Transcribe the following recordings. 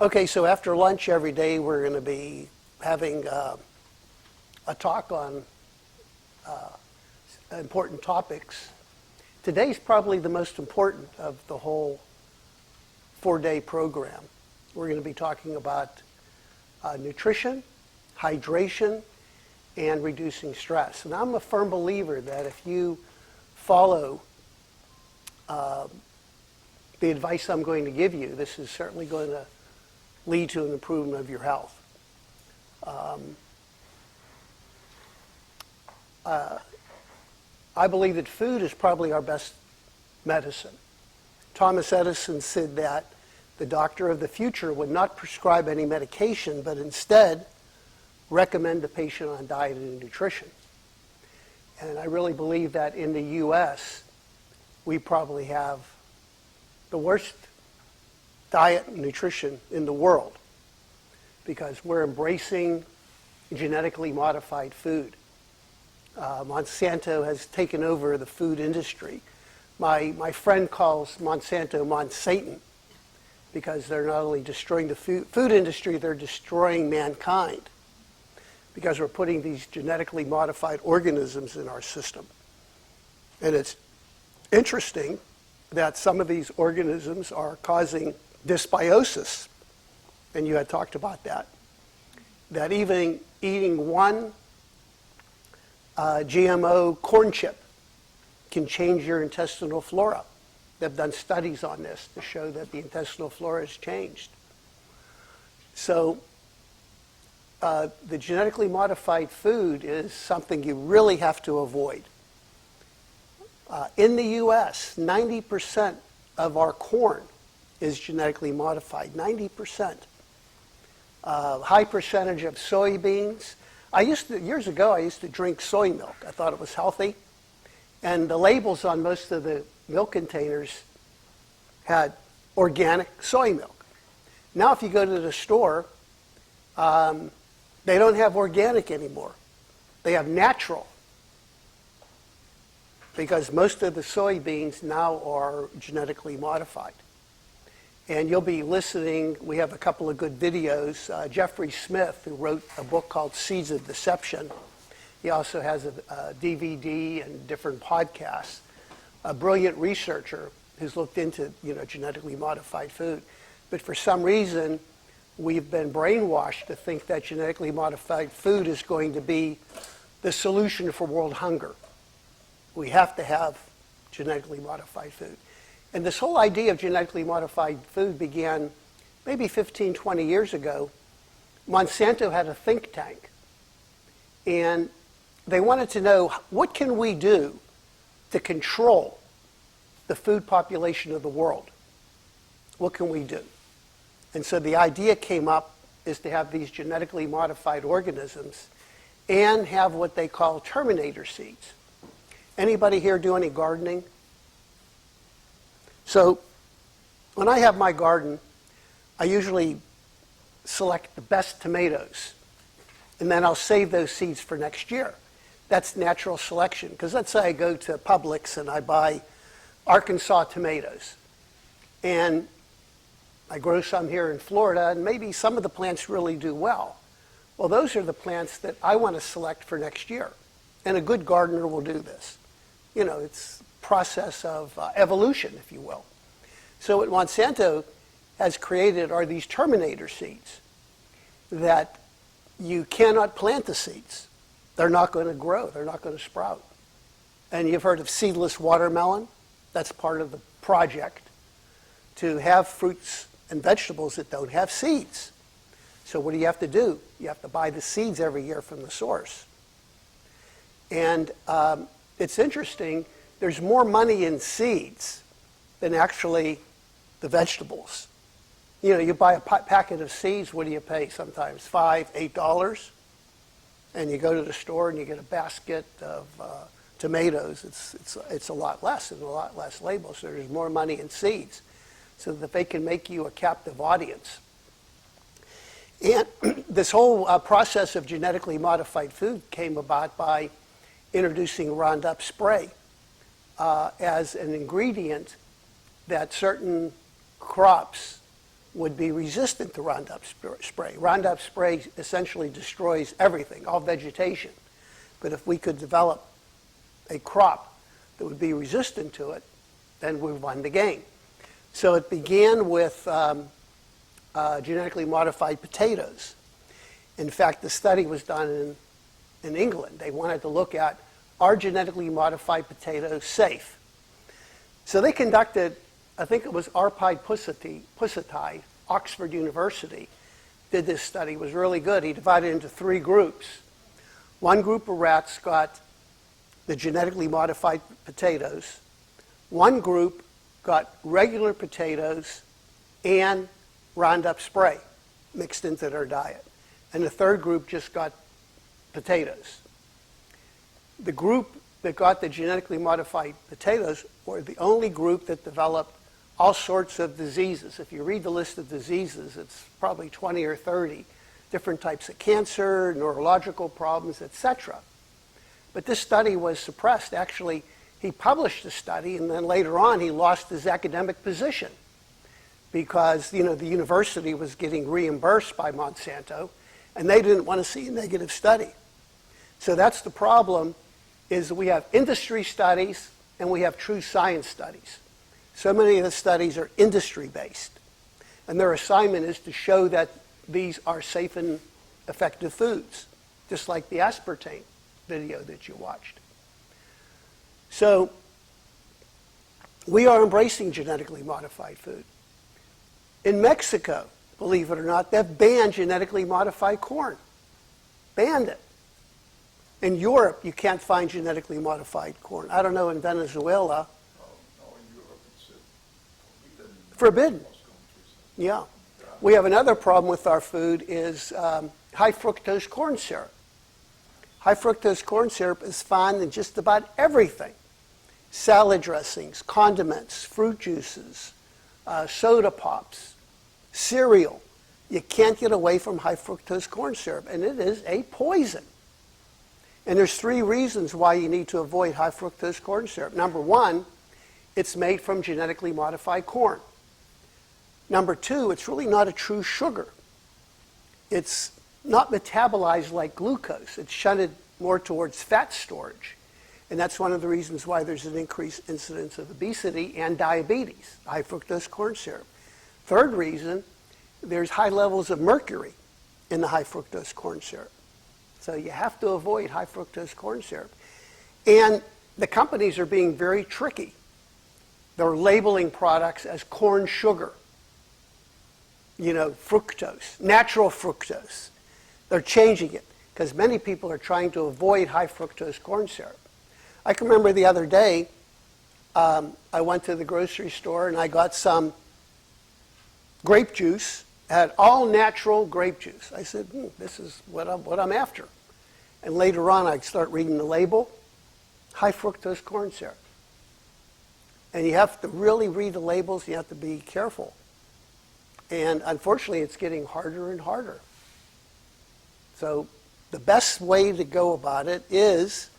Okay, so after lunch every day we're going to be having a talk on important topics. Today's probably the most important of the whole 4-day program. We're going to be talking about nutrition, hydration, and reducing stress. And I'm a firm believer that if you follow the advice I'm going to give you, this is certainly going to lead to an improvement of your health. I believe that food is probably our best medicine. Thomas Edison said that the doctor of the future would not prescribe any medication, but instead recommend the patient on diet and nutrition. And I really believe that in the U.S., we probably have the worst diet and nutrition in the world because we're embracing genetically modified food. Monsanto has taken over the food industry. My friend calls Monsanto Monsatan because they're not only destroying the food industry, they're destroying mankind because we're putting these genetically modified organisms in our system. And it's interesting that some of these organisms are causing dysbiosis, and you had talked about that. That even eating one GMO corn chip can change your intestinal flora. They've done studies on this to show that the intestinal flora has changed. So the genetically modified food is something you really have to avoid. In the U.S., 90% of our corn is genetically modified, 90%. High percentage of soybeans. Years ago, I used to drink soy milk. I thought it was healthy. And the labels on most of the milk containers had organic soy milk. Now, if you go to the store, they don't have organic anymore. They have natural. Because most of the soybeans now are genetically modified. And you'll be listening, we have a couple of good videos. Jeffrey Smith, who wrote a book called Seeds of Deception, he also has a DVD and different podcasts. A brilliant researcher who's looked into genetically modified food. But for some reason, we've been brainwashed to think that genetically modified food is going to be the solution for world hunger. We have to have genetically modified food. And this whole idea of genetically modified food began maybe 15, 20 years ago. Monsanto had a think tank. And they wanted to know, what can we do to control the food population of the world? What can we do? And so the idea came up is to have these genetically modified organisms and have what they call Terminator seeds. Anybody here do any gardening? So when I have my garden, I usually select the best tomatoes, and then I'll save those seeds for next year. That's natural selection, because let's say I go to Publix and I buy Arkansas tomatoes, and I grow some here in Florida, and maybe some of the plants really do well. Well, those are the plants that I want to select for next year, and a good gardener will do this. It's a process of evolution, if you will. So what Monsanto has created are these Terminator seeds that you cannot plant the seeds. They're not going to grow. They're not going to sprout. And you've heard of seedless watermelon. That's part of the project to have fruits and vegetables that don't have seeds. So what do you have to do? You have to buy the seeds every year from the source. And it's interesting, there's more money in seeds than actually the vegetables. You buy a packet of seeds, what do you pay sometimes? $5, $8? And you go to the store and you get a basket of tomatoes. It's a lot less and a lot less labels. So there's more money in seeds so that they can make you a captive audience. And this whole process of genetically modified food came about by introducing Roundup spray as an ingredient that certain crops would be resistant to Roundup spray. Roundup spray essentially destroys everything, all vegetation. But if we could develop a crop that would be resistant to it, then we won the game. So it began with genetically modified potatoes. In fact, the study was done in England. They wanted to look at, are genetically modified potatoes safe? So they conducted, I think it was Arpide Pusatai, Oxford University, did this study. It was really good. He divided it into 3 groups. One group of rats got the genetically modified potatoes. One group got regular potatoes and Roundup spray mixed into their diet. And the third group just got potatoes. The group that got the genetically modified potatoes were the only group that developed all sorts of diseases. If you read the list of diseases, it's probably 20 or 30 different types of cancer, neurological problems, etc. But this study was suppressed. Actually, he published the study, and then later on he lost his academic position because the university was getting reimbursed by Monsanto, and they didn't want to see a negative study. So that's the problem, is we have industry studies and we have true science studies. So many of the studies are industry-based, and their assignment is to show that these are safe and effective foods, just like the aspartame video that you watched. So we are embracing genetically modified food. In Mexico, believe it or not, they've banned genetically modified corn. Banned it. In Europe, you can't find genetically modified corn. I don't know in Venezuela. No, in Europe it's forbidden. Yeah. We have another problem with our food is high fructose corn syrup. High fructose corn syrup is found in just about everything. Salad dressings, condiments, fruit juices, soda pops, cereal. You can't get away from high fructose corn syrup, and it is a poison. And there's 3 reasons why you need to avoid high fructose corn syrup. Number 1, it's made from genetically modified corn. Number 2, it's really not a true sugar. It's not metabolized like glucose. It's shunted more towards fat storage. And that's one of the reasons why there's an increased incidence of obesity and diabetes, high fructose corn syrup. Third reason, there's high levels of mercury in the high fructose corn syrup. So you have to avoid high fructose corn syrup. And the companies are being very tricky. They're labeling products as corn sugar. Fructose, natural fructose. They're changing it because many people are trying to avoid high fructose corn syrup. I can remember the other day, I went to the grocery store and I got some grape juice. It had all natural grape juice. I said, this is what I'm after. And later on, I start reading the label, high fructose corn syrup. And you have to really read the labels. You have to be careful. And unfortunately, it's getting harder and harder. So the best way to go about it is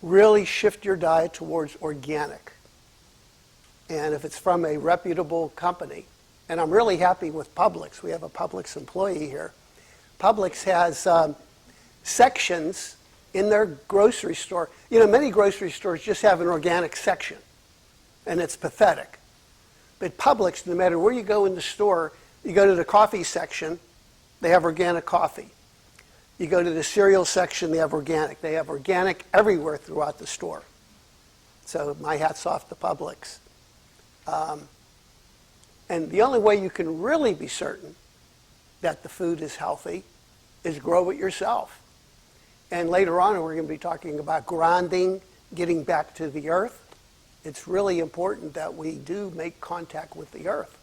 really shift your diet towards organic. And if it's from a reputable company, and I'm really happy with Publix. We have a Publix employee here. Publix has sections in their grocery store. Many grocery stores just have an organic section, and it's pathetic. But Publix, no matter where you go in the store, you go to the coffee section, they have organic coffee. You go to the cereal section, they have organic. They have organic everywhere throughout the store. So my hat's off to Publix. And the only way you can really be certain that the food is healthy is grow it yourself. And later on, we're going to be talking about grounding, getting back to the earth. It's really important that we do make contact with the earth.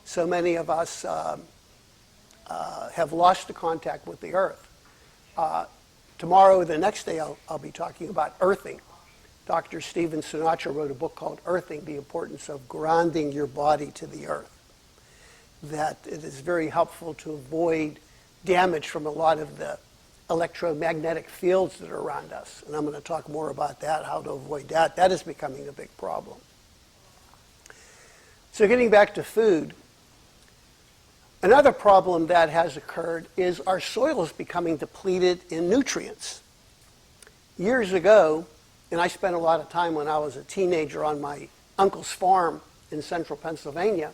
So many of us have lost the contact with the earth. Tomorrow, the next day, I'll be talking about earthing. Dr. Stephen Sinatra wrote a book called Earthing, the importance of grounding your body to the earth. That it is very helpful to avoid damage from a lot of the electromagnetic fields that are around us. And I'm going to talk more about that, how to avoid that. That is becoming a big problem. So getting back to food, another problem that has occurred is our soil is becoming depleted in nutrients. Years ago, and I spent a lot of time when I was a teenager on my uncle's farm in central Pennsylvania,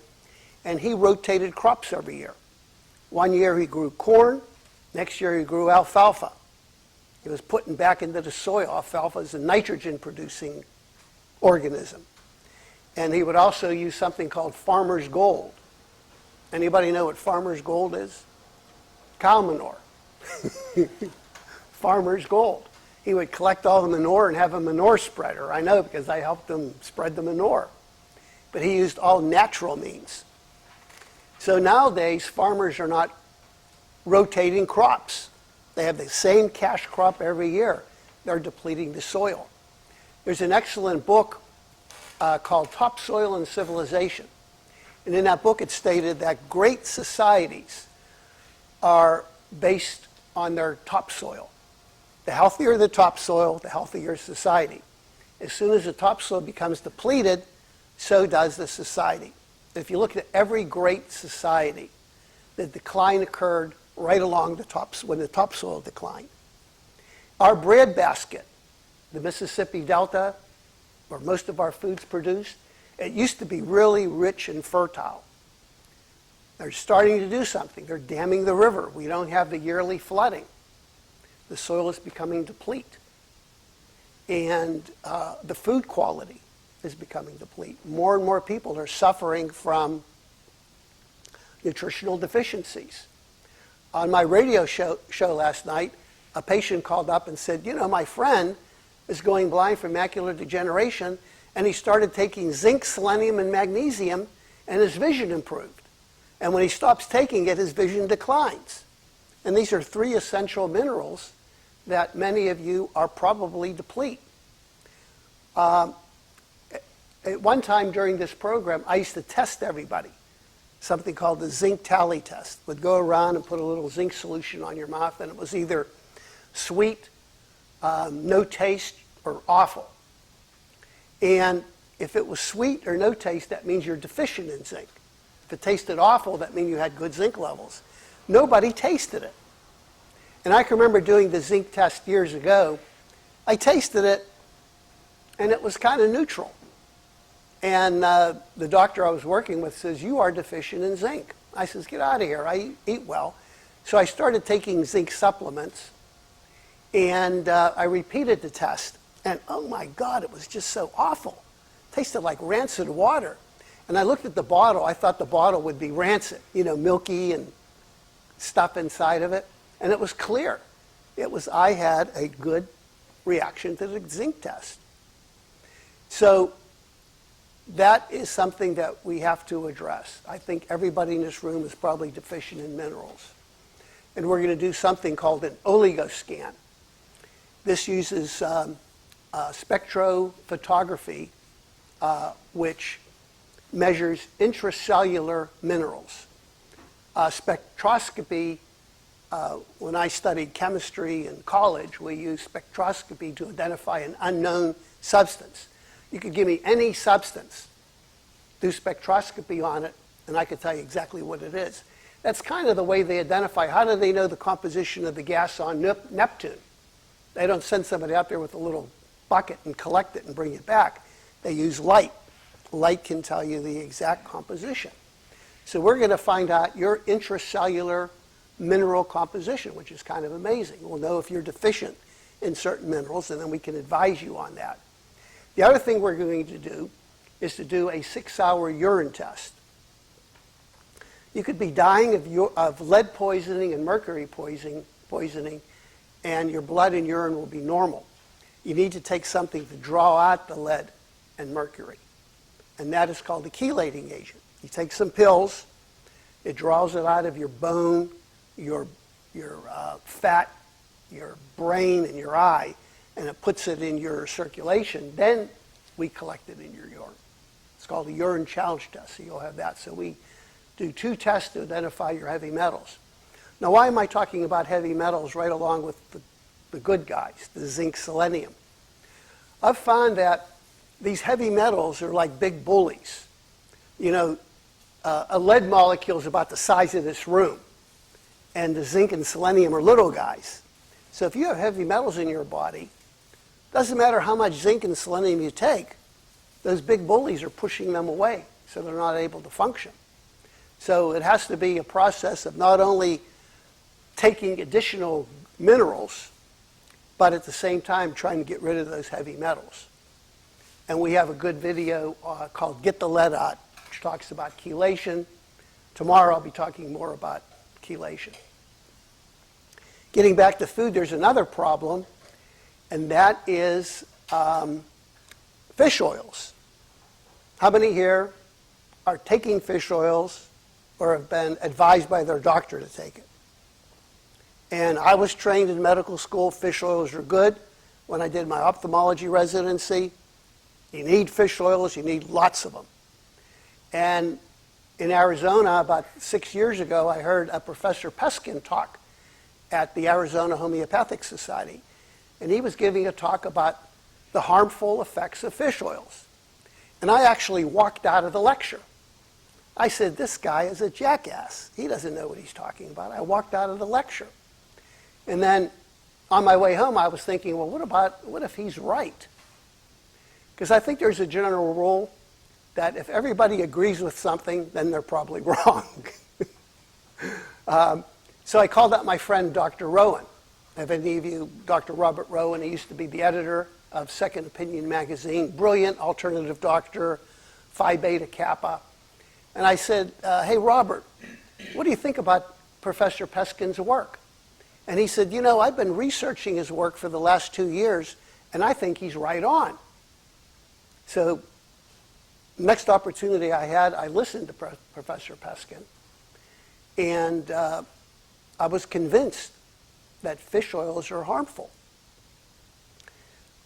and he rotated crops every year. One year he grew corn, next year he grew alfalfa. He was putting back into the soil. Alfalfa is a nitrogen-producing organism. And he would also use something called farmer's gold. Anybody know what farmer's gold is? Cow manure. Farmer's gold. He would collect all the manure and have a manure spreader. I know because I helped him spread the manure. But he used all natural means. So nowadays, farmers are not rotating crops. They have the same cash crop every year. They're depleting the soil. There's an excellent book called Topsoil and Civilization. And in that book, it stated that great societies are based on their topsoil. The healthier the topsoil, the healthier society. As soon as the topsoil becomes depleted, so does the society. If you look at every great society, the decline occurred right along the tops when the topsoil declined. Our breadbasket, the Mississippi Delta, where most of our food's produced, it used to be really rich and fertile. They're starting to do something. They're damming the river. We don't have the yearly flooding. The soil is becoming deplete. And the food quality is becoming deplete. More and more people are suffering from nutritional deficiencies. On my radio show last night, a patient called up and said, you know, my friend is going blind from macular degeneration, and he started taking zinc, selenium, and magnesium, and his vision improved. And when he stops taking it, his vision declines. And these are 3 essential minerals that many of you are probably deplete. At one time during this program, I used to test everybody. Something called the zinc tally test. Would go around and put a little zinc solution on your mouth, and it was either sweet, no taste, or awful. And if it was sweet or no taste, that means you're deficient in zinc. If it tasted awful, that means you had good zinc levels. Nobody tasted it. And I can remember doing the zinc test years ago. I tasted it, and it was kind of neutral. And the doctor I was working with says, you are deficient in zinc. I says, get out of here. I eat well. So I started taking zinc supplements, and I repeated the test. And oh my God, it was just so awful. It tasted like rancid water. And I looked at the bottle. I thought the bottle would be rancid, you know, milky and stuff inside of it. And it was clear. It was, I had a good reaction to the zinc test. So that is something that we have to address. I think everybody in this room is probably deficient in minerals. And we're going to do something called an oligoscan. This uses spectrophotography, which measures intracellular minerals. Spectroscopy, when I studied chemistry in college, we used spectroscopy to identify an unknown substance. You could give me any substance, do spectroscopy on it, and I could tell you exactly what it is. That's kind of the way they identify. How do they know the composition of the gas on Neptune? They don't send somebody out there with a little bucket and collect it and bring it back. They use light. Light can tell you the exact composition. So we're going to find out your intracellular mineral composition, which is kind of amazing. We'll know if you're deficient in certain minerals, and then we can advise you on that. The other thing we're going to do is to do a 6-hour urine test. You could be dying of lead poisoning and mercury poisoning, and your blood and urine will be normal. You need to take something to draw out the lead and mercury, and that is called a chelating agent. You take some pills, it draws it out of your bone, your fat, your brain, and your eye, and it puts it in your circulation. Then we collect it in your urine. It's called a urine challenge test, so you'll have that. So we do 2 tests to identify your heavy metals. Now, why am I talking about heavy metals right along with the good guys, the zinc, selenium? I've found that these heavy metals are like big bullies. You know, a lead molecule is about the size of this room, and the zinc and selenium are little guys. So if you have heavy metals in your body, doesn't matter how much zinc and selenium you take, those big bullies are pushing them away, so they're not able to function. So it has to be a process of not only taking additional minerals, but at the same time trying to get rid of those heavy metals. And we have a good video called Get the Lead Out, which talks about chelation. Tomorrow I'll be talking more about chelation. Getting back to food, there's another problem, and that is fish oils. How many here are taking fish oils or have been advised by their doctor to take it? And I was trained in medical school. Fish oils are good. When I did my ophthalmology residency, you need fish oils, you need lots of them. And in Arizona, about 6 years ago, I heard a Professor Peskin talk at the Arizona Homeopathic Society. And he was giving a talk about the harmful effects of fish oils. And I actually walked out of the lecture. I said, this guy is a jackass. He doesn't know what he's talking about. I walked out of the lecture. And then on my way home, I was thinking, well, what if he's right? Because I think there's a general rule that if everybody agrees with something, then they're probably wrong. So I called up my friend, Dr. Rowan. Have any of you, Dr. Robert Rowan, he used to be the editor of Second Opinion magazine, brilliant alternative doctor, Phi Beta Kappa. And I said, hey, Robert, what do you think about Professor Peskin's work? And he said, you know, I've been researching his work for the last 2 years, and I think he's right on. So next opportunity I had, I listened to Professor Peskin, and I was convinced that fish oils are harmful.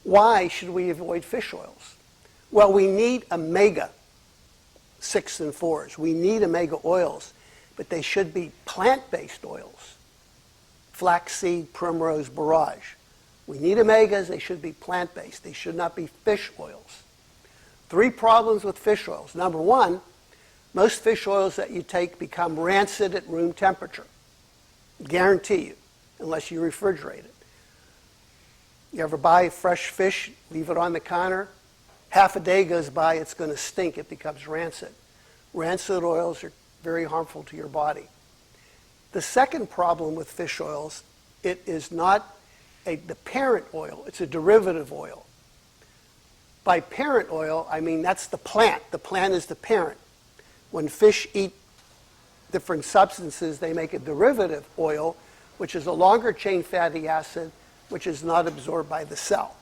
Why should we avoid fish oils? Well, we need omega-6 and 4s. We need omega oils, but they should be plant-based oils. Flaxseed, primrose, borage. We need omegas, they should be plant-based. They should not be fish oils. 3 problems with fish oils. Number 1, most fish oils that you take become rancid at room temperature. Guarantee you, unless you refrigerate it. You ever buy fresh fish, leave it on the counter, half a day goes by, it's going to stink, it becomes rancid. Rancid oils are very harmful to your body. The second problem with fish oils, it is not the parent oil, it's a derivative oil. By parent oil, I mean that's the plant. The plant is the parent. When fish eat different substances, they make a derivative oil, which is a longer chain fatty acid, which is not absorbed by the cell.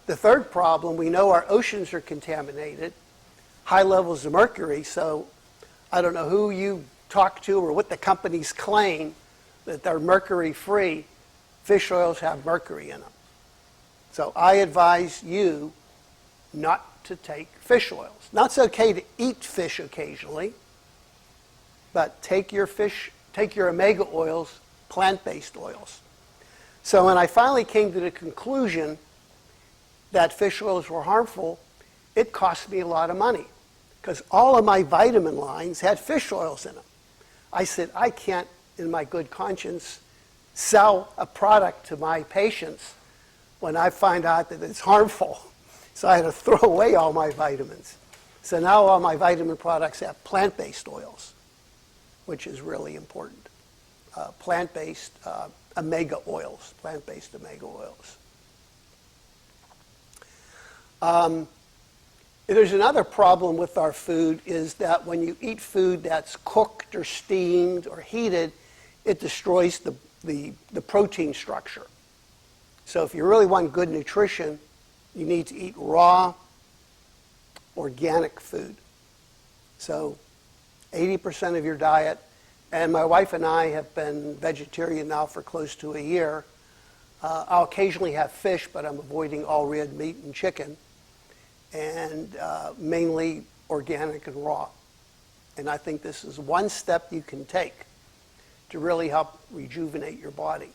The third problem, we know our oceans are contaminated, high levels of mercury, so I don't know who you talk to or what the companies claim that they're mercury-free. Fish oils have mercury in them. So I advise you not to take fish oils. Now, it's okay to eat fish occasionally, but take your omega oils, plant-based oils. So when I finally came to the conclusion that fish oils were harmful, it cost me a lot of money because all of my vitamin lines had fish oils in them. I said, I can't, in my good conscience, sell a product to my patients when I find out that it's harmful. So I had to throw away all my vitamins. So now all my vitamin products have plant-based oils, which is really important. Plant-based omega oils, plant-based omega oils. There's another problem with our food is that when you eat food that's cooked or steamed or heated, it destroys the protein structure. So if you really want good nutrition, you need to eat raw, organic food. So 80% of your diet, and my wife and I have been vegetarian now for close to a year. I'll occasionally have fish, but I'm avoiding all red meat and chicken, and mainly organic and raw. And I think this is one step you can take to really help rejuvenate your body.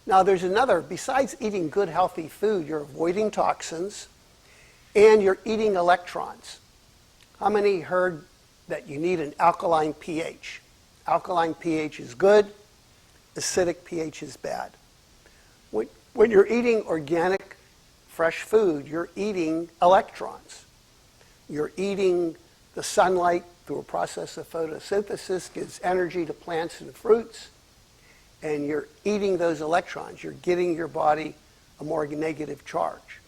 Now there's another, besides eating good healthy food, you're avoiding toxins and you're eating electrons. How many heard that you need an alkaline pH? Alkaline pH is good, acidic pH is bad. When you're eating organic, fresh food, you're eating electrons. You're eating the sunlight through a process of photosynthesis, gives energy to plants and fruits, and you're eating those electrons. You're getting your body a more negative charge.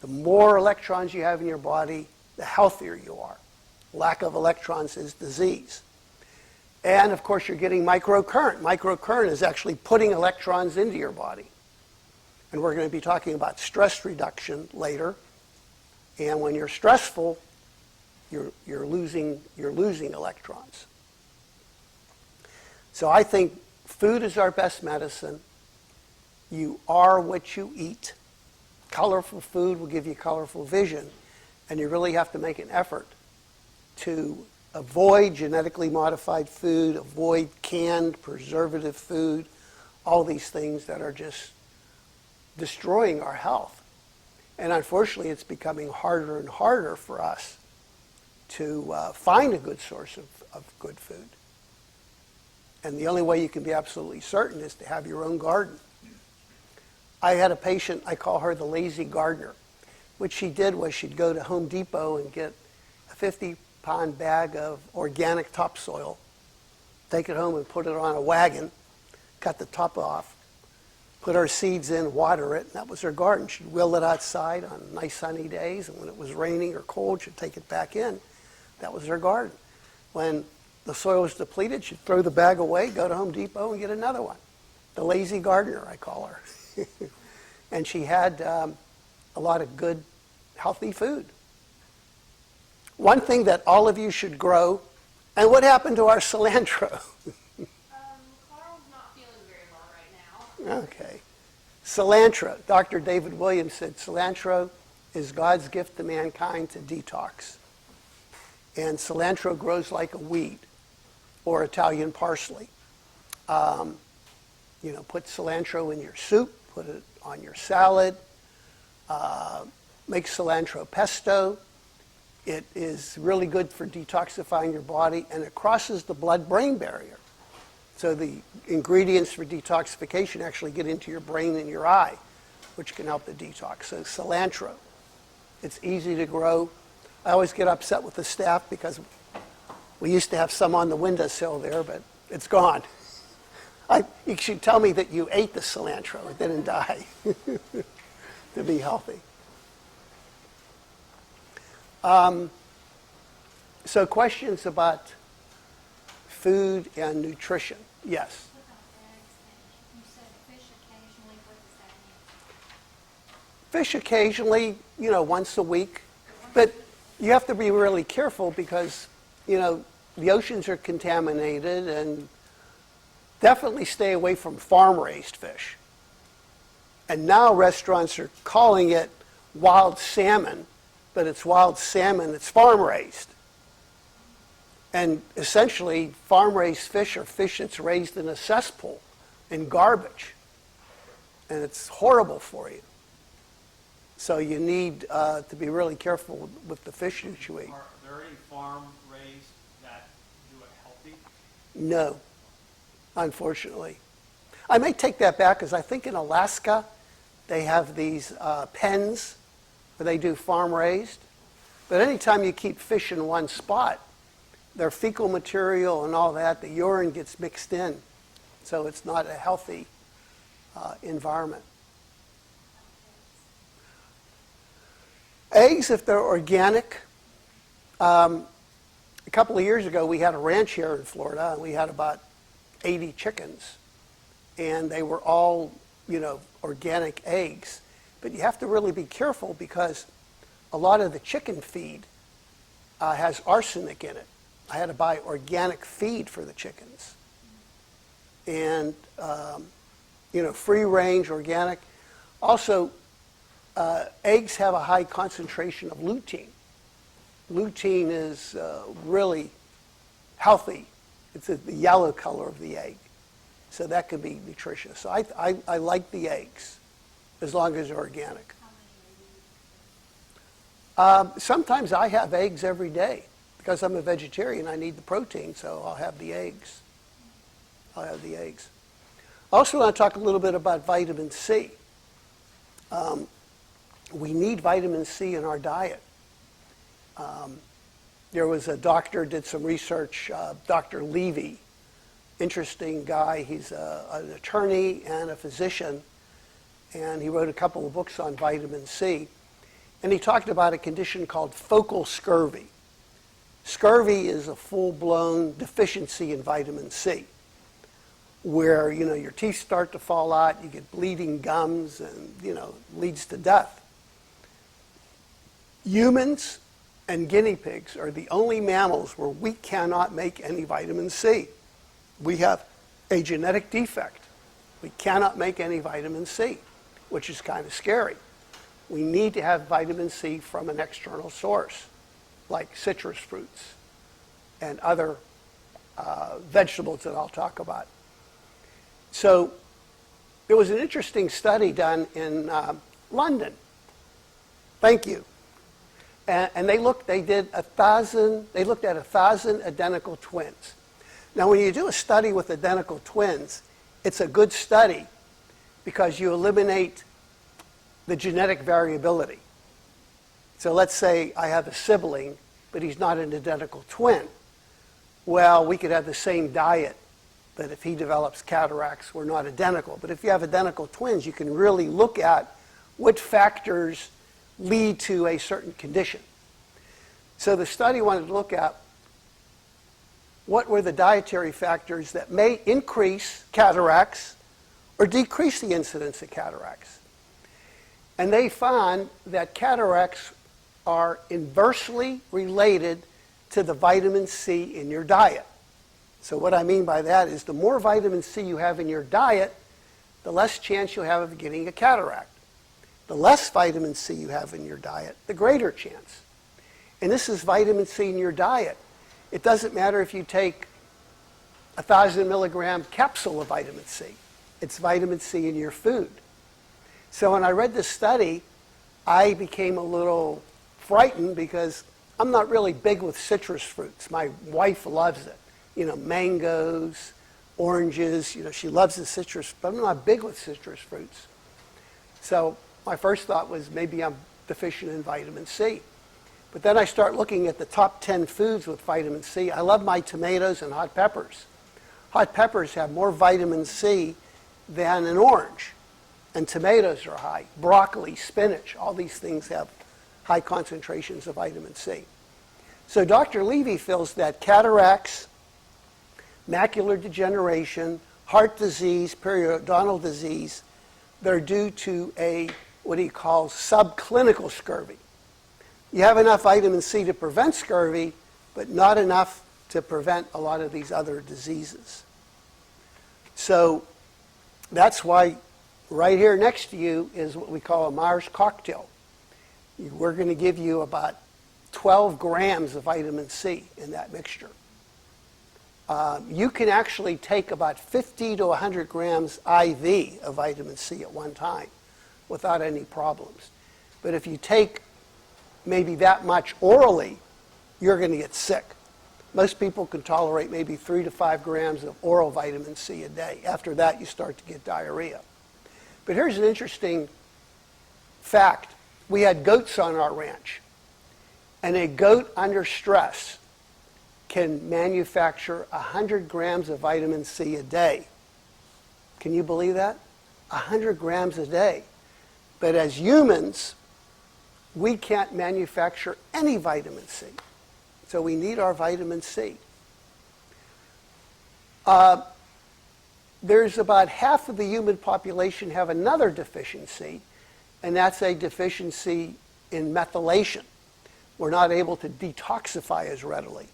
The more electrons you have in your body, the healthier you are. Lack of electrons is disease. And of course, you're getting microcurrent. Microcurrent is actually putting electrons into your body. And we're going to be talking about stress reduction later. And when you're stressful, you're losing electrons. So I think food is our best medicine. You are what you eat. Colorful food will give you colorful vision. And you really have to make an effort to avoid genetically modified food, avoid canned, preservative food, all these things that are just destroying our health. And unfortunately, it's becoming harder and harder for us to find a good source of good food. And the only way you can be absolutely certain is to have your own garden. I had a patient, I call her the lazy gardener. What she did was she'd go to Home Depot and get a 50-pound bag of organic topsoil, take it home and put it on a wagon, cut the top off, put her seeds in, water it, and that was her garden. She'd wheel it outside on nice sunny days, and when it was raining or cold, she'd take it back in. That was her garden. When the soil was depleted, she'd throw the bag away, go to Home Depot, and get another one. The lazy gardener, I call her. And she had a lot of good, healthy food. One thing that all of you should grow, and what happened to our cilantro? Carl's not feeling very well right now. Okay. Cilantro. Dr. David Williams said cilantro is God's gift to mankind to detox. And cilantro grows like a weed, or Italian parsley. Put cilantro in your soup, put it on your salad, make cilantro pesto. It is really good for detoxifying your body, and it crosses the blood-brain barrier. So the ingredients for detoxification actually get into your brain and your eye, which can help the detox. So cilantro, it's easy to grow. I always get upset with the staff because we used to have some on the windowsill there, but it's gone. You should tell me that you ate the cilantro. It didn't die to be healthy. So questions about food and nutrition? Yes? What about eggs? You said fish occasionally. What does that mean? Fish occasionally, once a week. But you have to be really careful because, the oceans are contaminated, and definitely stay away from farm-raised fish. And now restaurants are calling it wild salmon, but it's wild salmon that's farm-raised. And essentially, farm-raised fish are fish that's raised in a cesspool in garbage. And it's horrible for you. So you need to be really careful with the fish that you eat. Are there any farm-raised that do it healthy? No, unfortunately. I may take that back because I think in Alaska they have these pens where they do farm-raised. But anytime you keep fish in one spot, their fecal material and all that, the urine gets mixed in. So it's not a healthy environment. Eggs, if they're organic, a couple of years ago we had a ranch here in Florida, and we had about 80 chickens. And they were all, organic eggs. But you have to really be careful because a lot of the chicken feed has arsenic in it. I had to buy organic feed for the chickens. And, free range, organic. Also, eggs have a high concentration of lutein. Lutein is really healthy. It's the yellow color of the egg. So that can be nutritious. So I like the eggs as long as they're organic. How many are Sometimes I have eggs every day. Because I'm a vegetarian, I need the protein, so I'll have the eggs. I'll have the eggs. I also want to talk a little bit about vitamin C. We need vitamin C in our diet. There was a doctor did some research, Dr. Levy, interesting guy. He's an attorney and a physician, and he wrote a couple of books on vitamin C. And he talked about a condition called focal scurvy. Scurvy is a full-blown deficiency in vitamin C, where your teeth start to fall out, you get bleeding gums, and leads to death. Humans and guinea pigs are the only mammals where we cannot make any vitamin C. We have a genetic defect. We cannot make any vitamin C, which is kind of scary. We need to have vitamin C from an external source, like citrus fruits and other vegetables that I'll talk about. So there was an interesting study done in London. Thank you. And they looked at 1,000 identical twins. Now, when you do a study with identical twins, it's a good study because you eliminate the genetic variability. So let's say I have a sibling, but he's not an identical twin. Well, we could have the same diet, but if he develops cataracts, we're not identical. But if you have identical twins, you can really look at what factors lead to a certain condition. So the study wanted to look at what were the dietary factors that may increase cataracts or decrease the incidence of cataracts. And they found that cataracts are inversely related to the vitamin C in your diet. So what I mean by that is the more vitamin C you have in your diet, the less chance you have of getting a cataract. The less vitamin C you have in your diet, the greater chance. And this is vitamin C in your diet. It doesn't matter if you take 1,000 milligram capsule of vitamin C. It's vitamin C in your food. So when I read this study, I became a little frightened because I'm not really big with citrus fruits. My wife loves it. Mangoes, oranges, she loves the citrus, but I'm not big with citrus fruits. So my first thought was maybe I'm deficient in vitamin C. But then I start looking at the top 10 foods with vitamin C. I love my tomatoes and hot peppers. Hot peppers have more vitamin C than an orange. And tomatoes are high. Broccoli, spinach, all these things have high concentrations of vitamin C. So Dr. Levy feels that cataracts, macular degeneration, heart disease, periodontal disease, they're due to what he calls subclinical scurvy. You have enough vitamin C to prevent scurvy, but not enough to prevent a lot of these other diseases. So that's why right here next to you is what we call a Myers cocktail. We're going to give you about 12 grams of vitamin C in that mixture. You can actually take about 50 to 100 grams IV of vitamin C at one time without any problems. But if you take maybe that much orally, you're going to get sick. Most people can tolerate maybe 3 to 5 grams of oral vitamin C a day. After that, you start to get diarrhea. But here's an interesting fact. We had goats on our ranch, and a goat under stress can manufacture 100 grams of vitamin C a day. Can you believe that? 100 grams a day. But as humans, we can't manufacture any vitamin C. So we need our vitamin C. There's about half of the human population have another deficiency, and that's a deficiency in methylation. We're not able to detoxify as readily.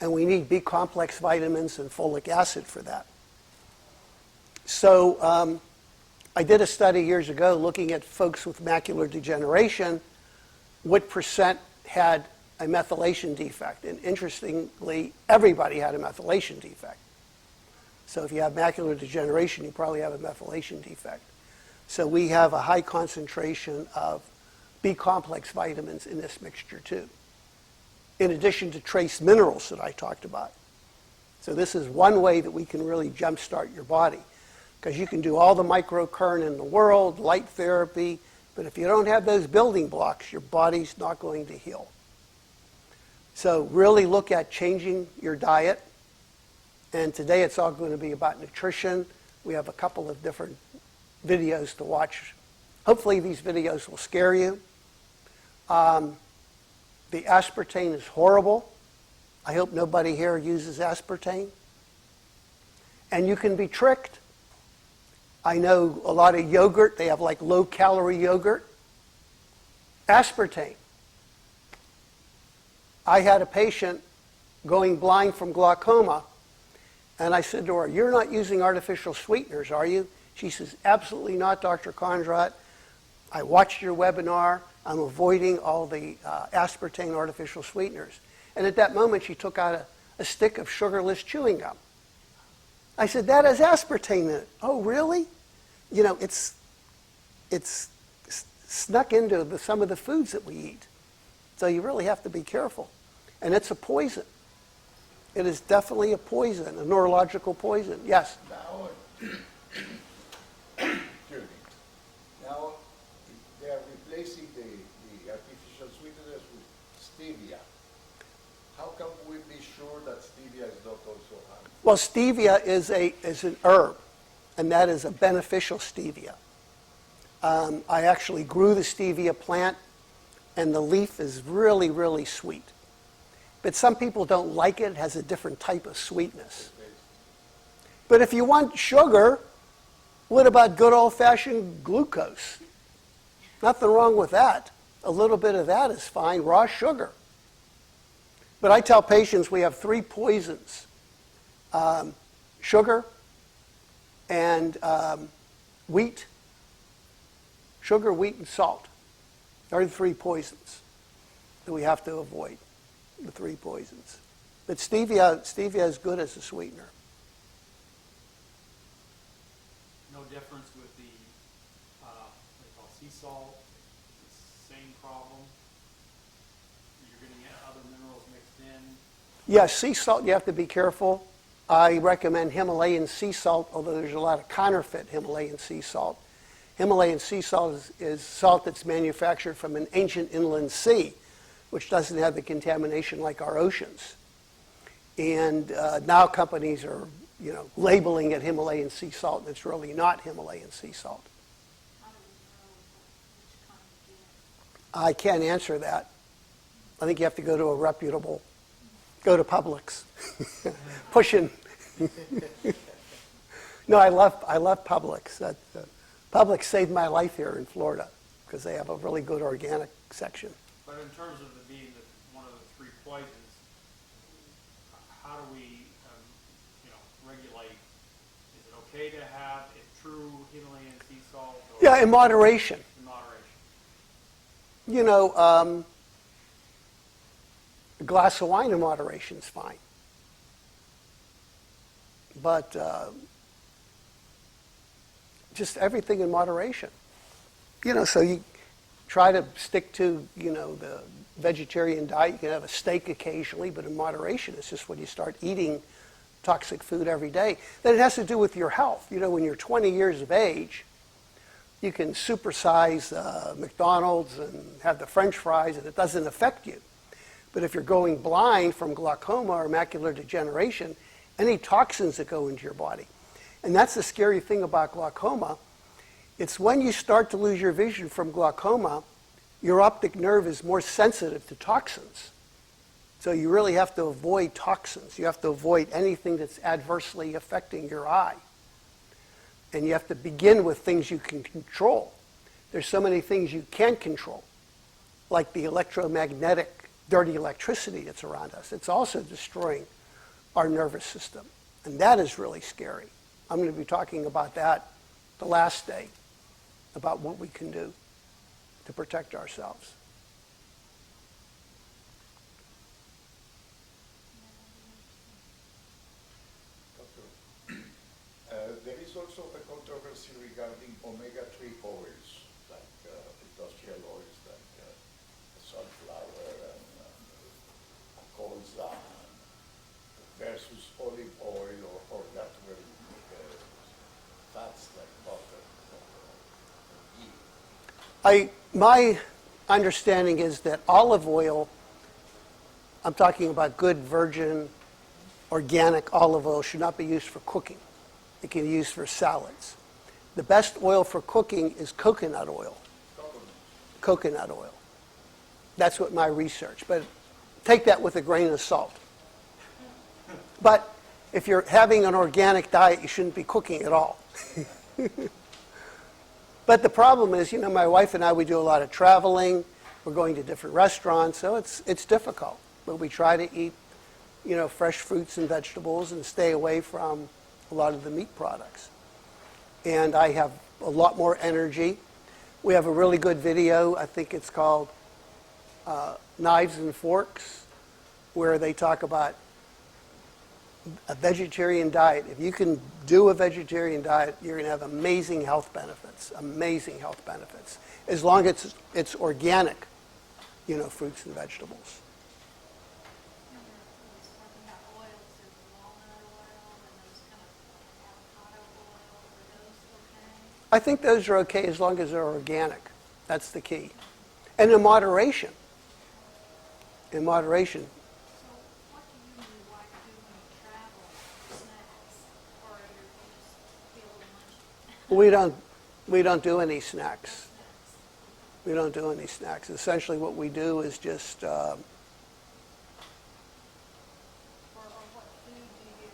And we need B-complex vitamins and folic acid for that. So I did a study years ago looking at folks with macular degeneration, what percent had a methylation defect. And interestingly, everybody had a methylation defect. So if you have macular degeneration, you probably have a methylation defect. So we have a high concentration of B complex vitamins in this mixture too, in addition to trace minerals that I talked about. So this is one way that we can really jumpstart your body, because you can do all the microcurrent in the world, light therapy, but if you don't have those building blocks, your body's not going to heal. So really look at changing your diet. And today it's all going to be about nutrition. We have a couple of different videos to watch. Hopefully these videos will scare you. The aspartame is horrible. I hope nobody here uses aspartame. And you can be tricked. I know a lot of yogurt, they have like low-calorie yogurt. Aspartame. I had a patient going blind from glaucoma, and I said to her, "You're not using artificial sweeteners, are you?" She says, "Absolutely not, Dr. Kondrot. I watched your webinar. I'm avoiding all the aspartame artificial sweeteners." And at that moment, she took out a stick of sugarless chewing gum. I said, "That has aspartame in it." "Oh, really?" You know, it's snuck into some of the foods that we eat. So you really have to be careful. And it's a poison. It is definitely a poison, a neurological poison. Yes? Now, excuse me. Now, they are replacing the artificial sweeteners with stevia. How can we be sure that stevia is not also harmful? Well, stevia is an herb, and that is a beneficial stevia. I actually grew the stevia plant, and the leaf is really, really sweet. But some people don't like it. It has a different type of sweetness. But if you want sugar, what about good old-fashioned glucose? Nothing wrong with that. A little bit of that is fine, raw sugar. But I tell patients we have 3 poisons: sugar and wheat. Sugar, wheat, and salt. There are the 3 poisons that we have to avoid, the 3 poisons. But stevia is good as a sweetener. No difference with the, what they call sea salt, it's the same problem. You're going to get other minerals mixed in. Yes, sea salt, you have to be careful. I recommend Himalayan sea salt, although there's a lot of counterfeit Himalayan sea salt. Himalayan sea salt is salt that's manufactured from an ancient inland sea, which doesn't have the contamination like our oceans. And now companies are, labeling it Himalayan sea salt, and it's really not Himalayan sea salt. How do we know which kind to get? I can't answer that. I think you have to go to a reputable, go to Publix. Pushing. No, I love Publix. Publix saved my life here in Florida because they have a really good organic section. But in terms of it being one of the 3 poisons, how do we, regulate? Is it okay to have a true Himalayan sea salt? Or Yeah, in moderation. in moderation? A glass of wine in moderation is fine. But just everything in moderation. So you try to stick to, the vegetarian diet. You can have a steak occasionally, but in moderation. It's just when you start eating toxic food every day. Then it has to do with your health. When you're 20 years of age, you can supersize McDonald's and have the French fries, and it doesn't affect you. But if you're going blind from glaucoma or macular degeneration, any toxins that go into your body. And that's the scary thing about glaucoma. It's when you start to lose your vision from glaucoma, your optic nerve is more sensitive to toxins. So you really have to avoid toxins. You have to avoid anything that's adversely affecting your eye. And you have to begin with things you can control. There's so many things you can't control, like the electromagnetic, dirty electricity that's around us. It's also destroying our nervous system. And that is really scary. I'm going to be talking about that the last day, about what we can do to protect ourselves. Doctor, there is also the controversy regarding omega-3 oils, like industrial oils, like versus olive oil or natural fats like butter or ghee? My understanding is that olive oil, I'm talking about good virgin organic olive oil, should not be used for cooking. It can be used for salads. The best oil for cooking is coconut oil. Coconut oil. That's what my research, but take that with a grain of salt. But if you're having an organic diet, you shouldn't be cooking at all. But the problem is, my wife and I, we do a lot of traveling. We're going to different restaurants, so it's difficult. But we try to eat, fresh fruits and vegetables and stay away from a lot of the meat products. And I have a lot more energy. We have a really good video. I think it's called Knives and Forks, where they talk about a vegetarian diet. If you can do a vegetarian diet, you're going to have amazing health benefits, as long as it's organic, fruits and vegetables. Talking about oils, there's walnut oil and those kind of avocado oil. Are those okay? I think those are okay as long as they're organic. That's the key. And in moderation. In moderation. So what do you usually like to do when you travel, snacks, or you just be able to munch? We don't do any snacks. Snacks. We don't do any snacks. Essentially what we do is just, Or what food do you,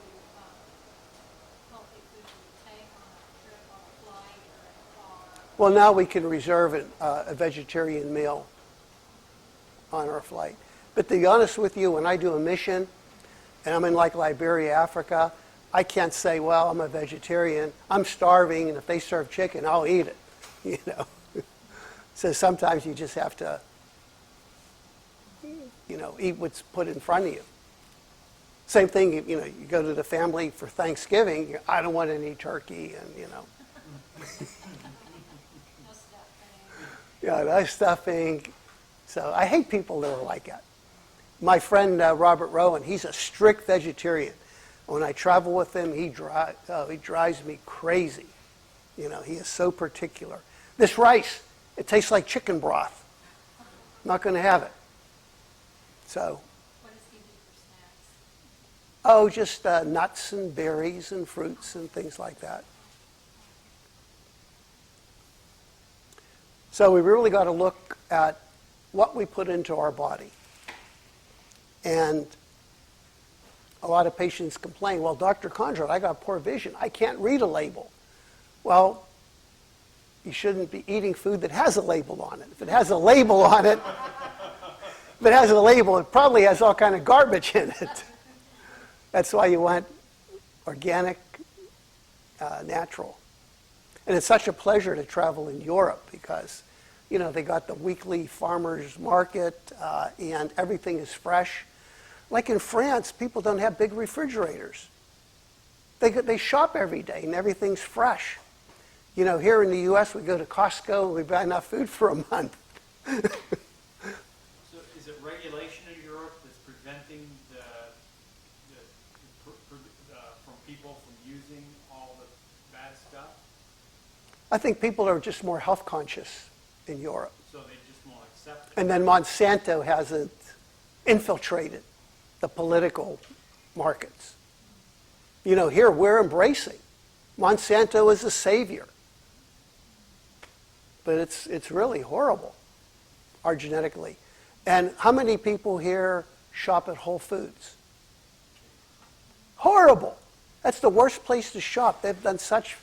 healthy food do you take on a trip, on a flight, or in a car? well, now we can reserve a vegetarian meal on our flight. But to be honest with you, when I do a mission, and I'm in like Liberia, Africa, I can't say, well, I'm a vegetarian, I'm starving, and if they serve chicken, I'll eat it, So sometimes you just have to, eat what's put in front of you. Same thing, you go to the family for Thanksgiving, I don't want any turkey, and, No stuffing. no stuffing. So I hate people that are like that. My friend Robert Rowan, he's a strict vegetarian. When I travel with him, he drives me crazy. He is so particular. This rice, it tastes like chicken broth. I'm not going to have it. So, What does he do for snacks? just nuts and berries and fruits and things like that. So we really got to look at what we put into our body. And a lot of patients complain, well, Dr. Kondrot, I got poor vision. I can't read a label. Well, you shouldn't be eating food that has a label on it. If it has a label on it, it probably has all kind of garbage in it. That's why you want organic, natural. And it's such a pleasure to travel in Europe because, they got the weekly farmers market and everything is fresh. Like in France, people don't have big refrigerators. They shop every day and everything's fresh. Here in the U.S., we go to Costco and we buy enough food for a month. So is it regulation in Europe that's preventing from people from using all the bad stuff? I think people are just more health conscious in Europe. So they just won't accept it? And then Monsanto hasn't infiltrated the political markets. Here we're embracing. Monsanto is a savior. But it's really horrible, our genetically. And how many people here shop at Whole Foods? Horrible. That's the worst place to shop. They've done such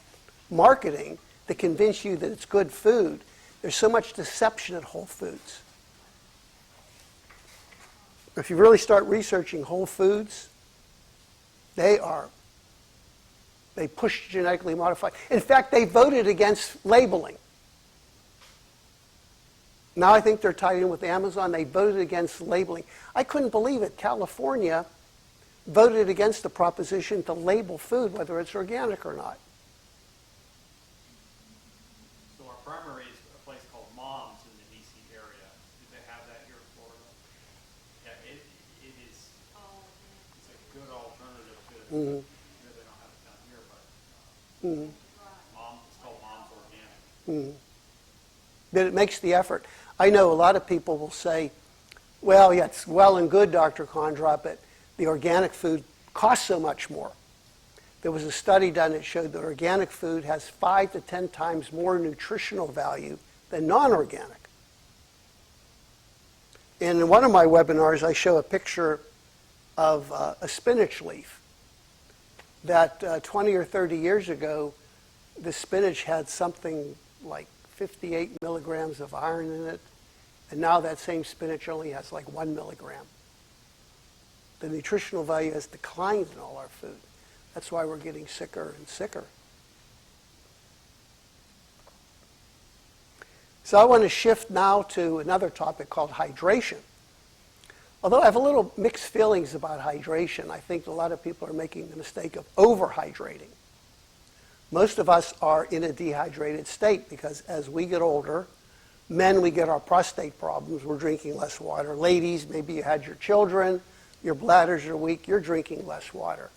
marketing to convince you that it's good food. There's so much deception at Whole Foods. If you really start researching Whole Foods, they push genetically modified. In fact, they voted against labeling. Now I think they're tied in with Amazon. They voted against labeling. I couldn't believe it. California voted against the proposition to label food, whether it's organic or not. So our primary is a place called Mom's in the D.C. area. Do they have that here in Florida? Yeah, it is. Oh, It's a good alternative Here they don't have it down here, but it's called Mom's Organic. That it makes the effort. I know a lot of people will say, well, yeah, it's well and good, Dr. Kondrot, but the organic food costs so much more. There was a study done that showed that organic food has 5 to 10 times more nutritional value than non-organic. And in one of my webinars, I show a picture of a spinach leaf that 20 or 30 years ago, the spinach had something like 58 milligrams of iron in it, and now that same spinach only has like 1 milligram. The nutritional value has declined in all our food. That's why we're getting sicker and sicker. So I want to shift now to another topic called hydration. Although I have a little mixed feelings about hydration, I think a lot of people are making the mistake of overhydrating. Most of us are in a dehydrated state because as we get older, men, we get our prostate problems, we're drinking less water. Ladies, maybe you had your children, your bladders are weak, you're drinking less water.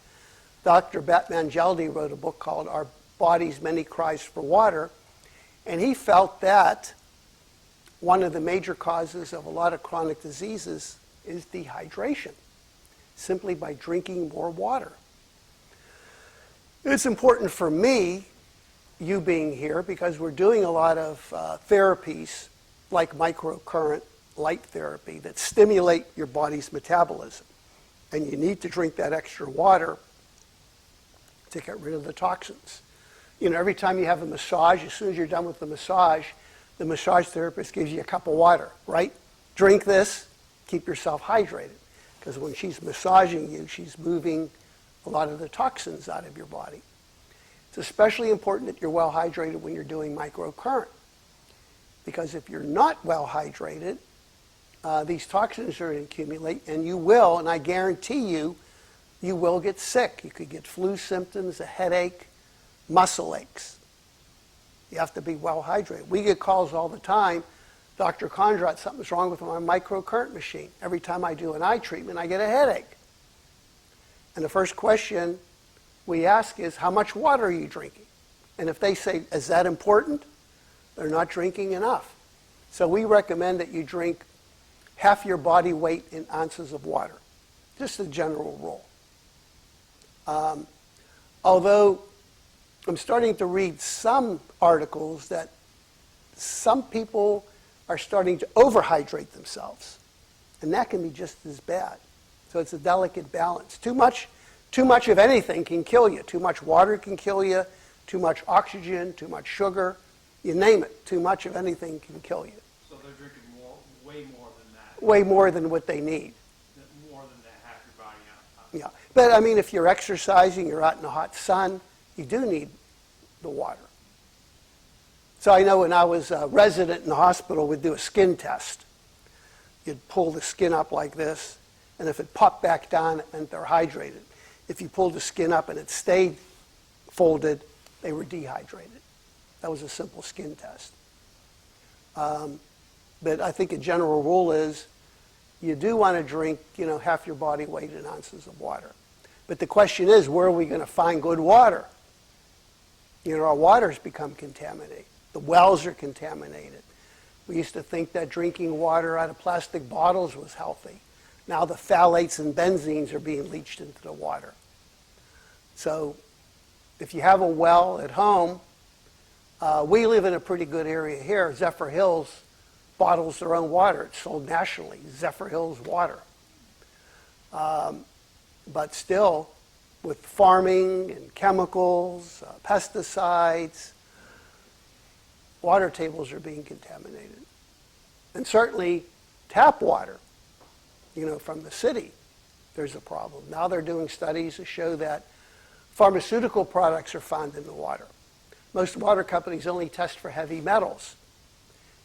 Dr. Batman Jaldi wrote a book called Our Body's Many Cries for Water, and he felt that one of the major causes of a lot of chronic diseases is dehydration, simply by drinking more water. It's important for me, you being here, because we're doing a lot of therapies like microcurrent light therapy that stimulate your body's metabolism. And you need to drink that extra water to get rid of the toxins. You know, every time you have a massage, as soon as you're done with the massage therapist gives you a cup of water, right? Drink this, keep yourself hydrated. Because when she's massaging you, she's moving a lot of the toxins out of your body. It's especially important that you're well hydrated when you're doing microcurrent. Because if you're not well hydrated, these toxins are going to accumulate, and you will, and I guarantee you, you will get sick. You could get flu symptoms, a headache, muscle aches. You have to be well hydrated. We get calls all the time, Dr. Kondrot, something's wrong with my microcurrent machine. Every time I do an eye treatment, I get a headache. And the first question we ask is, how much water are you drinking? And if they say, is that important? They're not drinking enough. So we recommend that you drink half your body weight in ounces of water. Just a general rule. Although I'm starting to read some articles that some people are starting to overhydrate themselves. And that can be just as bad. So it's a delicate balance. Too much of anything can kill you. Too much water can kill you. Too much oxygen, too much sugar. You name it. Too much of anything can kill you. So they're drinking way more than that. Way more than what they need. More than that, half your body out. Yeah. But I mean, if you're exercising, you're out in the hot sun, you do need the water. So I know when I was a resident in the hospital, we'd do a skin test. You'd pull the skin up like this, and if it popped back down, it meant they're hydrated. If you pulled the skin up and it stayed folded, they were dehydrated. That was a simple skin test. But I think a general rule is you do want to drink, half your body weight in ounces of water. But the question is, where are we going to find good water? Our water's become contaminated. The wells are contaminated. We used to think that drinking water out of plastic bottles was healthy. Now the phthalates and benzenes are being leached into the water. So if you have a well at home, we live in a pretty good area here. Zephyr Hills bottles their own water. It's sold nationally, Zephyr Hills water. But still, with farming and chemicals, pesticides, water tables are being contaminated. And certainly tap water, from the city, there's a problem. Now they're doing studies to show that pharmaceutical products are found in the water. Most water companies only test for heavy metals.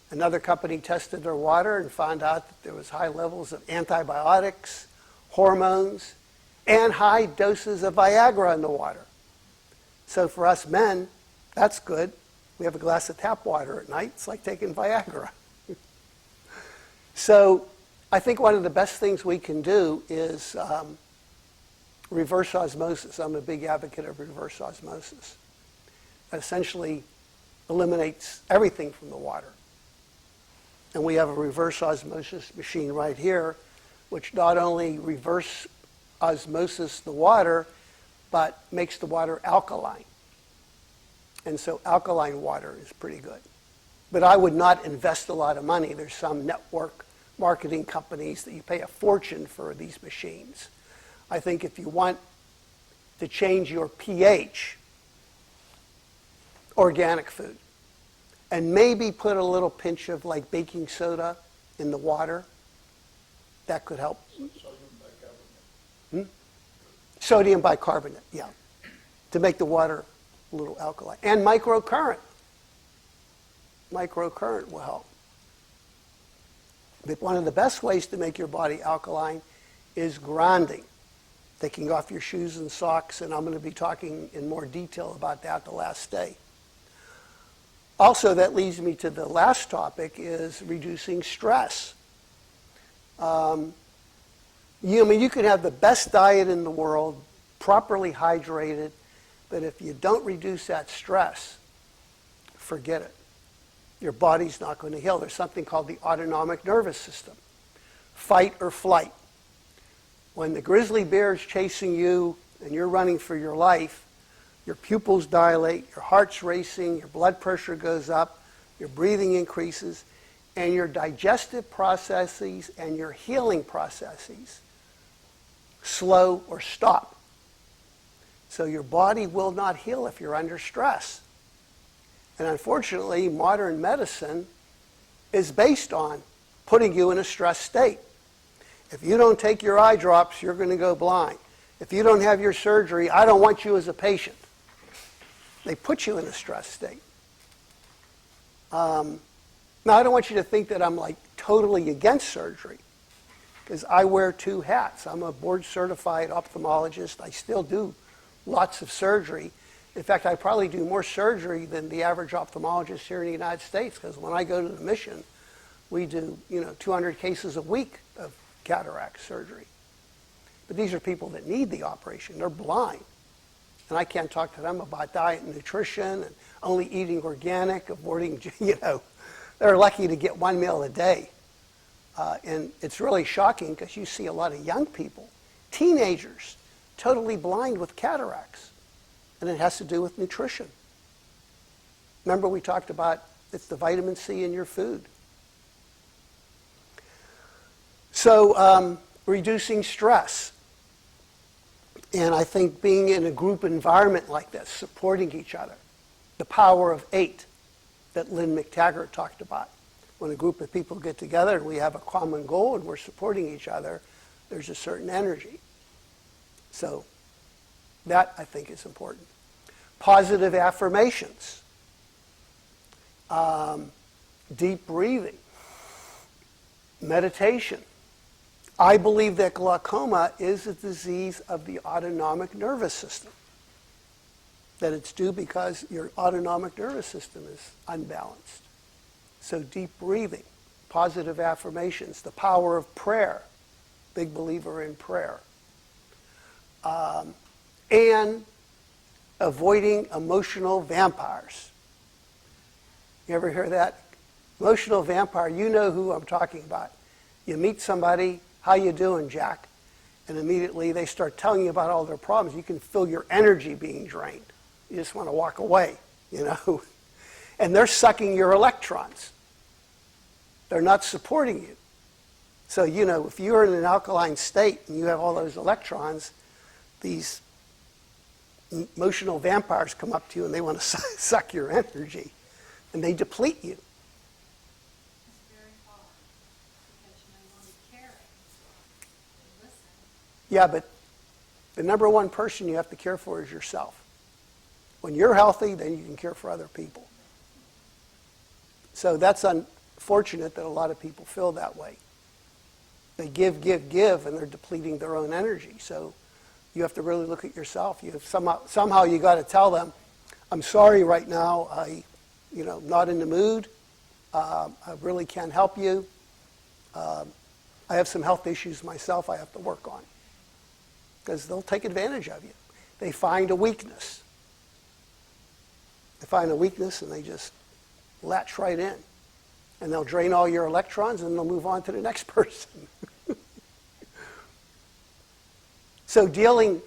Another company tested their water and found out that there was high levels of antibiotics, hormones, and high doses of Viagra in the water. So for us men, that's good. We have a glass of tap water at night. It's like taking Viagra. So I think one of the best things we can do is reverse osmosis. I'm a big advocate of reverse osmosis. It essentially eliminates everything from the water. And we have a reverse osmosis machine right here, which not only reverse osmosis the water, but makes the water alkaline. And so alkaline water is pretty good. But I would not invest a lot of money. There's some network marketing companies that you pay a fortune for these machines. I think if you want to change your pH, organic food, and maybe put a little pinch of like baking soda in the water, that could help. Sodium bicarbonate, yeah, to make the water a little alkaline. And microcurrent. Microcurrent will help. But one of the best ways to make your body alkaline is grounding, taking off your shoes and socks, and I'm going to be talking in more detail about that the last day. Also, that leads me to the last topic, is reducing stress. You can have the best diet in the world, properly hydrated, but if you don't reduce that stress, forget it. Your body's not going to heal. There's something called the autonomic nervous system. Fight or flight. When the grizzly bear is chasing you and you're running for your life, your pupils dilate, your heart's racing, your blood pressure goes up, your breathing increases, and your digestive processes and your healing processes slow or stop. So your body will not heal if you're under stress. And unfortunately, modern medicine is based on putting you in a stress state. If you don't take your eye drops, you're going to go blind. If you don't have your surgery, I don't want you as a patient. They put you in a stress state. Now, I don't want you to think that I'm like totally against surgery, because I wear two hats. I'm a board-certified ophthalmologist. I still do lots of surgery. In fact, I probably do more surgery than the average ophthalmologist here in the United States, because when I go to the mission, we do 200 cases a week of cataract surgery. But these are people that need the operation. They're blind. And I can't talk to them about diet and nutrition and only eating organic, avoiding, they're lucky to get one meal a day. And it's really shocking because you see a lot of young people, teenagers, totally blind with cataracts. And it has to do with nutrition. Remember we talked about it's the vitamin C in your food. So reducing stress. And I think being in a group environment like this, supporting each other, the power of 8 that Lynn McTaggart talked about. When a group of people get together and we have a common goal and we're supporting each other, there's a certain energy. So that, I think, is important. Positive affirmations. Deep breathing. Meditation. I believe that glaucoma is a disease of the autonomic nervous system. That it's due because your autonomic nervous system is unbalanced. So deep breathing, positive affirmations, the power of prayer, big believer in prayer. And avoiding emotional vampires. You ever hear that? Emotional vampire, you know who I'm talking about. You meet somebody, how you doing, Jack? And immediately they start telling you about all their problems. You can feel your energy being drained. You just want to walk away, And they're sucking your electrons. They're not supporting you. So, if you're in an alkaline state and you have all those electrons, these emotional vampires come up to you and they want to suck your energy. And they deplete you. It's very hard because you want to be caring and listen. Yeah, but the number one person you have to care for is yourself. When you're healthy, then you can care for other people. So that's unfortunate that a lot of people feel that way. They give, and they're depleting their own energy. So you have to really look at yourself. You have somehow you got to tell them, I'm sorry right now, not in the mood. I really can't help you. I have some health issues myself I have to work on. because they'll take advantage of you. They find a weakness. They find a weakness and they just latch right in. And they'll drain all your electrons and they'll move on to the next person. So dealing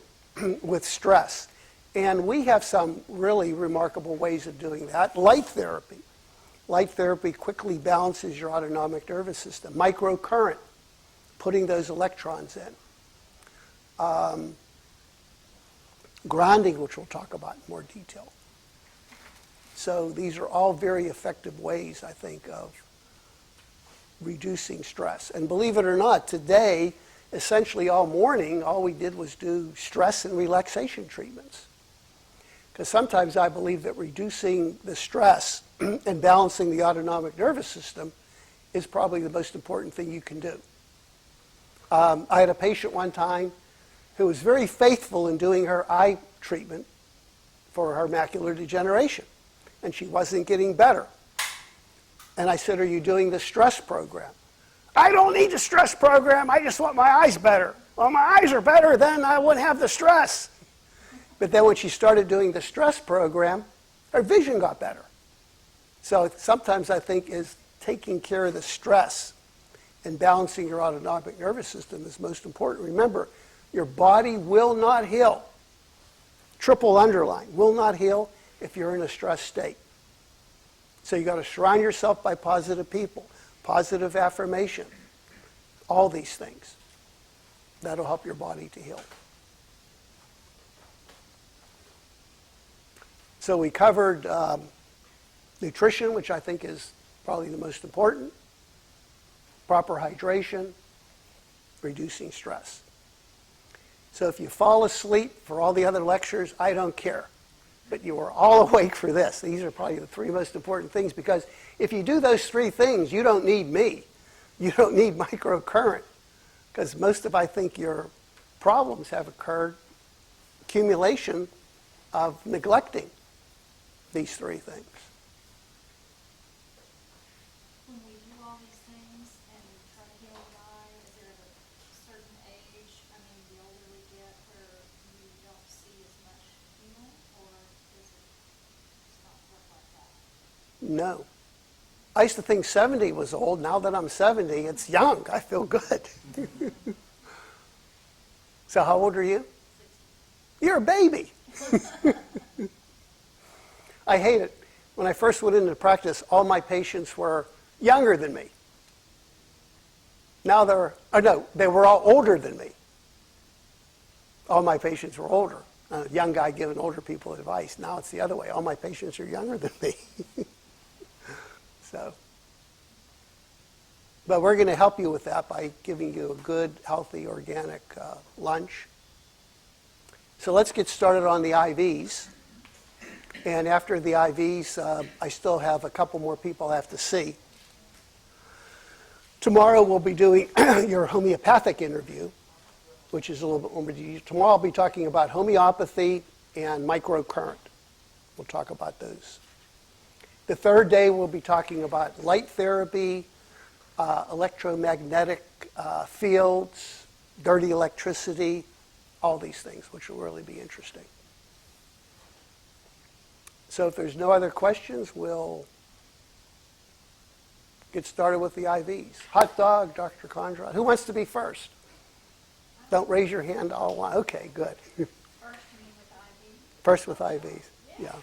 with stress. And we have some really remarkable ways of doing that. Light therapy. Light therapy quickly balances your autonomic nervous system. Microcurrent, putting those electrons in. Grounding, which we'll talk about in more detail. So these are all very effective ways, I think, of reducing stress. And believe it or not, today, essentially all morning, all we did was do stress and relaxation treatments. Because sometimes I believe that reducing the stress and balancing the autonomic nervous system is probably the most important thing you can do. I had a patient one time who was very faithful in doing her eye treatment for her macular degeneration, and she wasn't getting better. And I said, "Are you doing the stress program?" "I don't need the stress program, I just want my eyes better." "Well, my eyes are better, then I wouldn't have the stress." But then when she started doing the stress program, her vision got better. So sometimes I think is taking care of the stress and balancing your autonomic nervous system is most important. Remember, your body will not heal. Triple underline, will not heal if you're in a stress state. So you got to surround yourself by positive people, positive affirmation, all these things. That'll help your body to heal. So we covered nutrition, which I think is probably the most important, proper hydration, reducing stress. So if you fall asleep for all the other lectures, I don't care. But you are all awake for this. These are probably the three most important things, because if you do those three things, you don't need me. You don't need microcurrent, because most of, I think, your problems have occurred accumulation of neglecting these three things. When we do all these things and try to heal the eye, is there a certain age, I mean, the older we get, where you don't see as much healing, or is it just not work like that? No. I used to think 70 was old. Now that I'm 70, it's young. I feel good. So how old are you? 60. You're a baby. I hate it. When I first went into practice, all my patients were younger than me. Now they were all older than me. All my patients were older. A young guy giving older people advice. Now it's the other way. All my patients are younger than me. So, but we're going to help you with that by giving you a good, healthy, organic lunch. So let's get started on the IVs. And after the IVs, I still have a couple more people I have to see. Tomorrow we'll be doing your homeopathic interview, which is a little bit more detailed. Tomorrow I'll be talking about homeopathy and microcurrent. We'll talk about those. The third day we'll be talking about light therapy, electromagnetic fields, dirty electricity, all these things, which will really be interesting. So if there's no other questions, we'll get started with the IVs. Hot dog, Dr. Kondrot. Who wants to be first? Don't raise your hand all one. Okay, good. First, you mean with IV? First with IVs. Yeah.